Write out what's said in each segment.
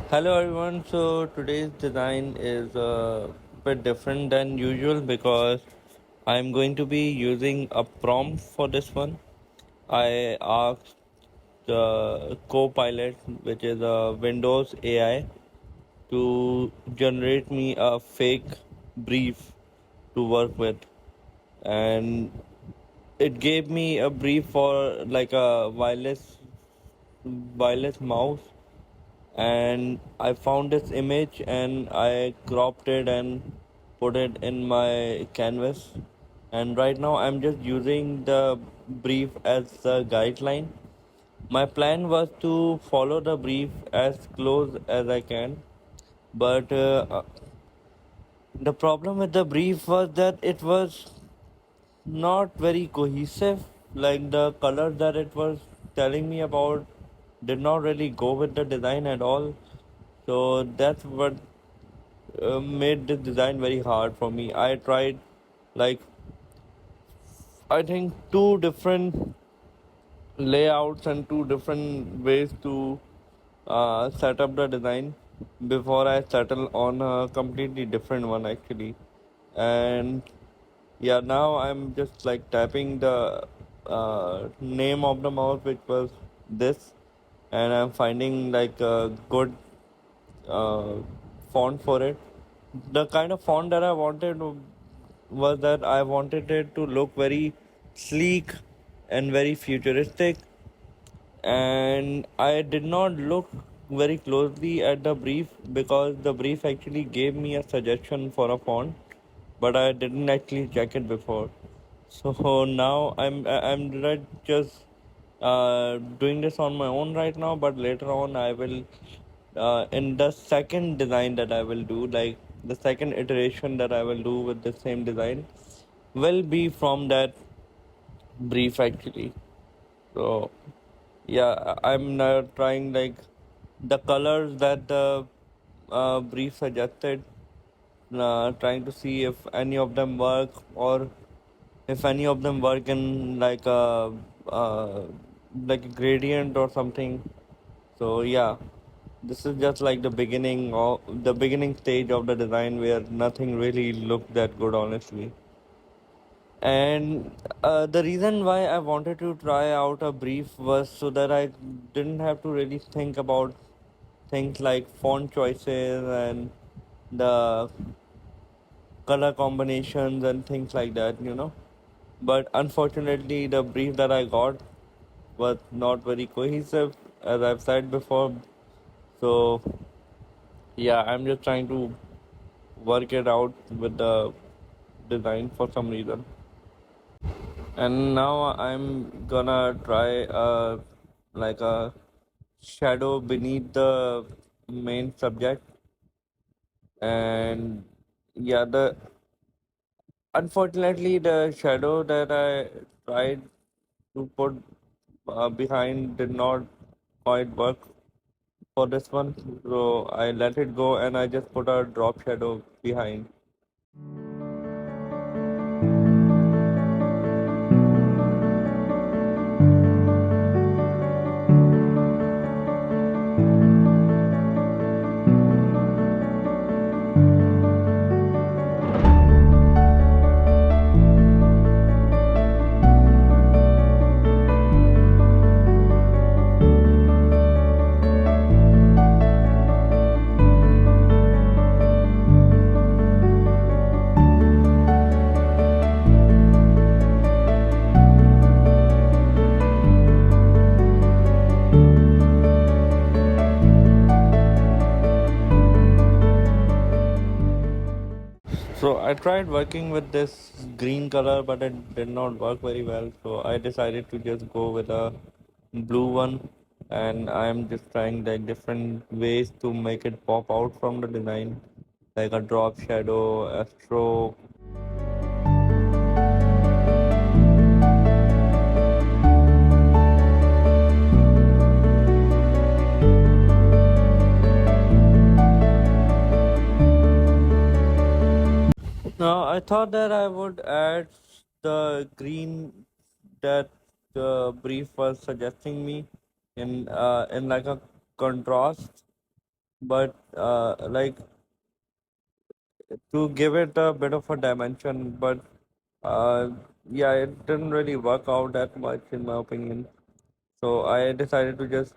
Hello everyone. So today's design is a bit different than usual because I'm going to be using a prompt for this one. I asked the Copilot, which is a Windows AI, to generate me a fake brief to work with, and it gave me a brief for like a wireless mouse, and I found this image and I cropped it and put it in my canvas. And right now I'm just using the brief as the guideline. My plan was to follow the brief as close as I can, but the problem with the brief was that it was not very cohesive. Like the colors that it was telling me about did not really go with the design at all. So that's what made this design very hard for me. I tried like I think two different layouts and two different ways to set up the design before I settle on a completely different one actually. And yeah, now I'm just like typing the name of the mouse, which was this, and I'm finding like a good uh, font for it. The kind of font that I wanted was that I wanted it to look very sleek and very futuristic. And I did not look very closely at the brief because the brief actually gave me a suggestion for a font, but I didn't actually check it before. So now I'm right just doing this on my own right now, but later on I will in the second design that I will do, like the second iteration that I will do with the same design, will be from that brief actually. So yeah, I'm now trying like the colors that the brief suggested, trying to see if any of them work or if any of them work in uh, like a gradient or something. So yeah, this is just like the beginning stage of the design where nothing really looked that good, honestly. And the reason why I wanted to try out a brief was so that I didn't have to really think about things like font choices and the color combinations and things like that. But unfortunately, the brief that I got was not very cohesive, as I've said before. So yeah, I'm just trying to work it out with the design for some reason. And now I'm gonna try like a shadow beneath the main subject. And yeah, the unfortunately the shadow that I tried to put behind did not quite work for this one. So I let it go and I just put a drop shadow behind. So I tried working with this green color, but it did not work very well. So I decided to just go with a blue one, and I'm just trying like different ways to make it pop out from the design, like a drop shadow, a stroke. Now I thought that I would add the green that the brief was suggesting me in like a contrast. but like to give it a bit of a dimension, but uh, yeah, it didn't really work out that much in my opinion. So I decided to just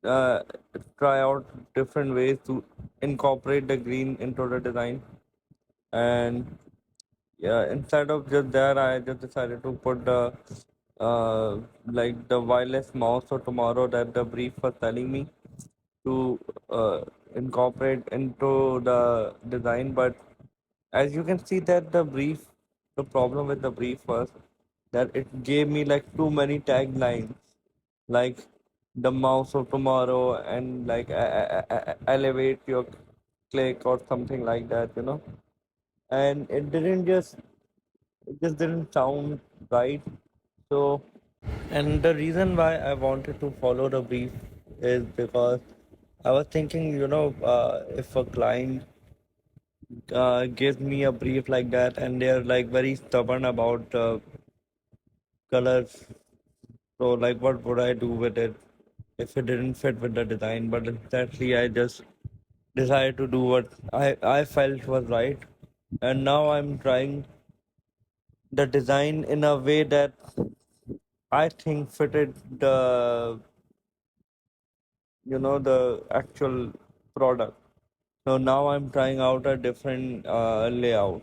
uh, try out different ways to incorporate the green into the design. And yeah, instead of just that, I just decided to put the uh, like the wireless mouse for tomorrow that the brief was telling me to incorporate into the design. But as you can see that the problem with the brief was that it gave me like too many taglines, like the mouse of tomorrow and like elevate your click or something like that, and it just didn't sound right. So, and the reason why I wanted to follow the brief is because I was thinking, if a client gives me a brief like that and they're like very stubborn about colors, so like what would I do with it if it didn't fit with the design? But exactly, I just decided to do what I felt was right, and now I'm trying the design in a way that I think fitted the actual product. So now I'm trying out a different layout.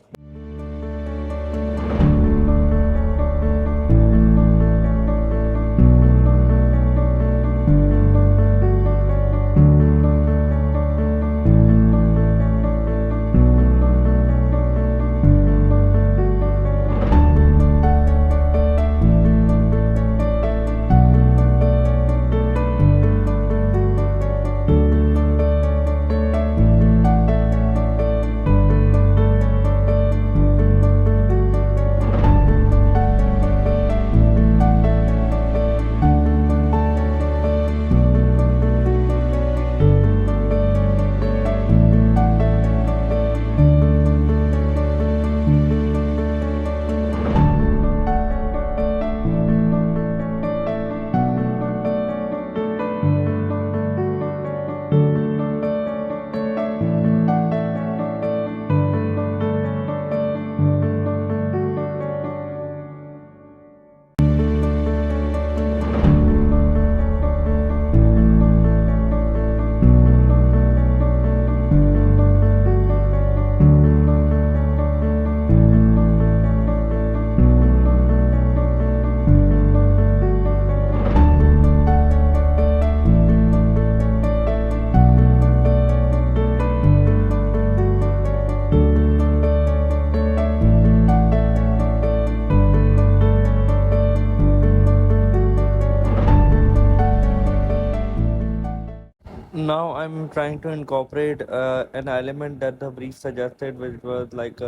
Now I'm trying to incorporate an element that the brief suggested, which was like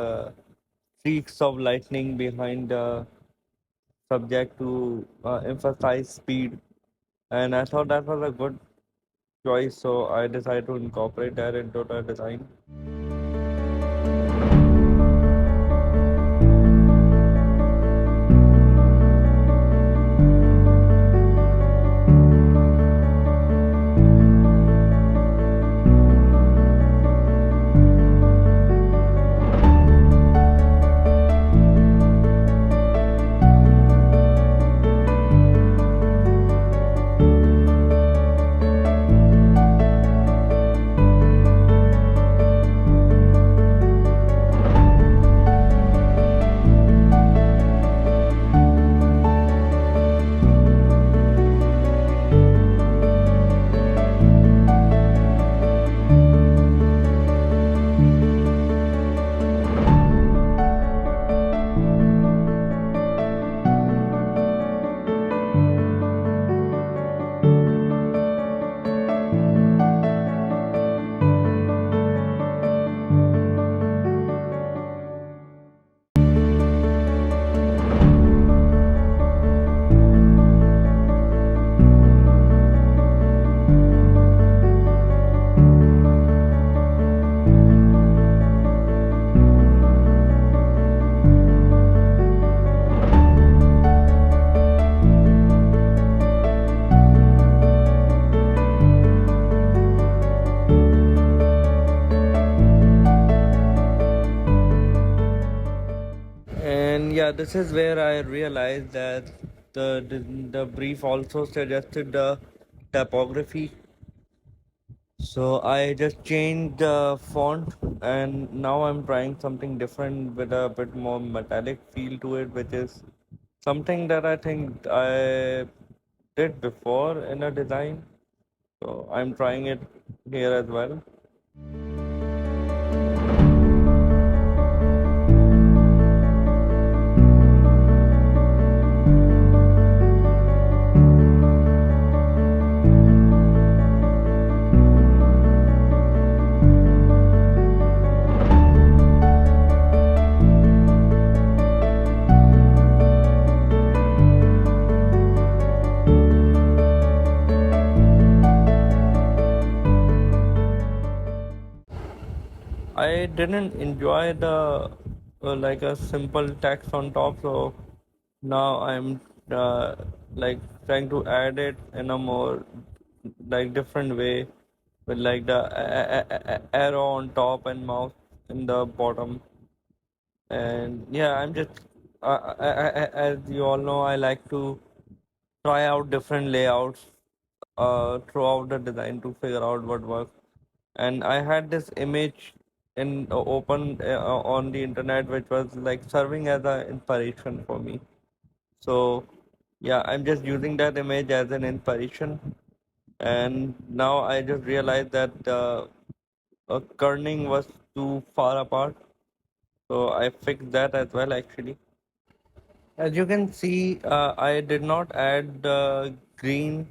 streaks of lightning behind the subject to emphasize speed. And I thought that was a good choice, so I decided to incorporate that into the design. yeah, this is where I realized that the brief also suggested the typography. So I just changed the font, and now I'm trying something different with a bit more metallic feel to it, which is something that I think I did before in a design. So I'm trying it here as well. I didn't enjoy the like a simple text on top, so now I'm uh, like trying to add it in a more like different way with like the arrow on top and mouse in the bottom. And yeah, I'm just as you all know, I like to try out different layouts throughout the design to figure out what works. And I had this image in open on the internet, which was like serving as an inspiration for me. So yeah, I'm just using that image as an inspiration. And now I just realized that kerning was too far apart. So I fixed that as well actually. As you can see, I did not add green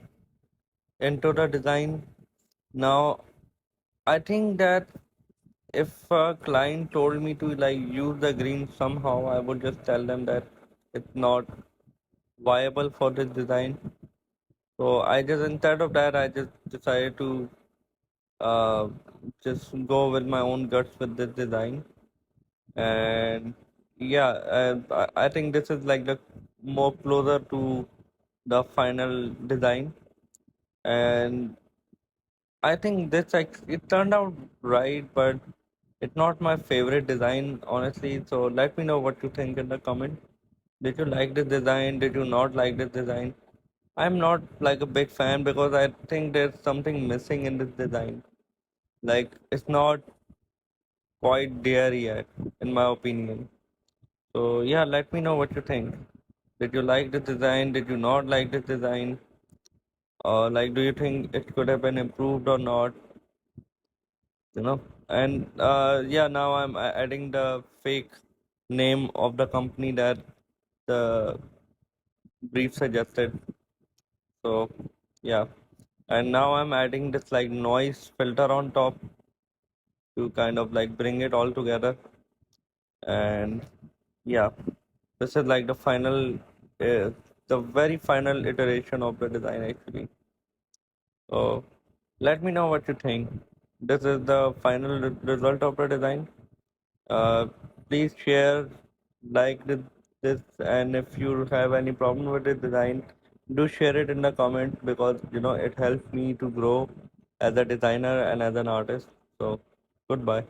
into the design. Now I think that if a client told me to like use the green somehow, I would just tell them that it's not viable for this design. So I just instead of that, I just decided to uh, just go with my own guts with this design. And yeah, I think this is like the more closer to the final design. And I think this like it turned out right, but it's not my favorite design honestly. So let me know what you think in the comment. Did you like this design? Did you not like this design? I'm not like a big fan because I think there's something missing in this design. Like it's not quite there yet, in my opinion. So yeah, let me know what you think. Did you like this design? Did you not like this design? Or like, do you think it could have been improved or not? You know? And yeah, now I'm adding the fake name of the company that the brief suggested. So yeah, and now I'm adding this like noise filter on top to kind of like bring it all together. And yeah, this is like the final, the very final iteration of the design actually. So let me know what you think. This is the final result of the design. Uh, Please share, like this, and if you have any problem with the design, do share it in the comment because you know it helps me to grow as a designer and as an artist. So goodbye.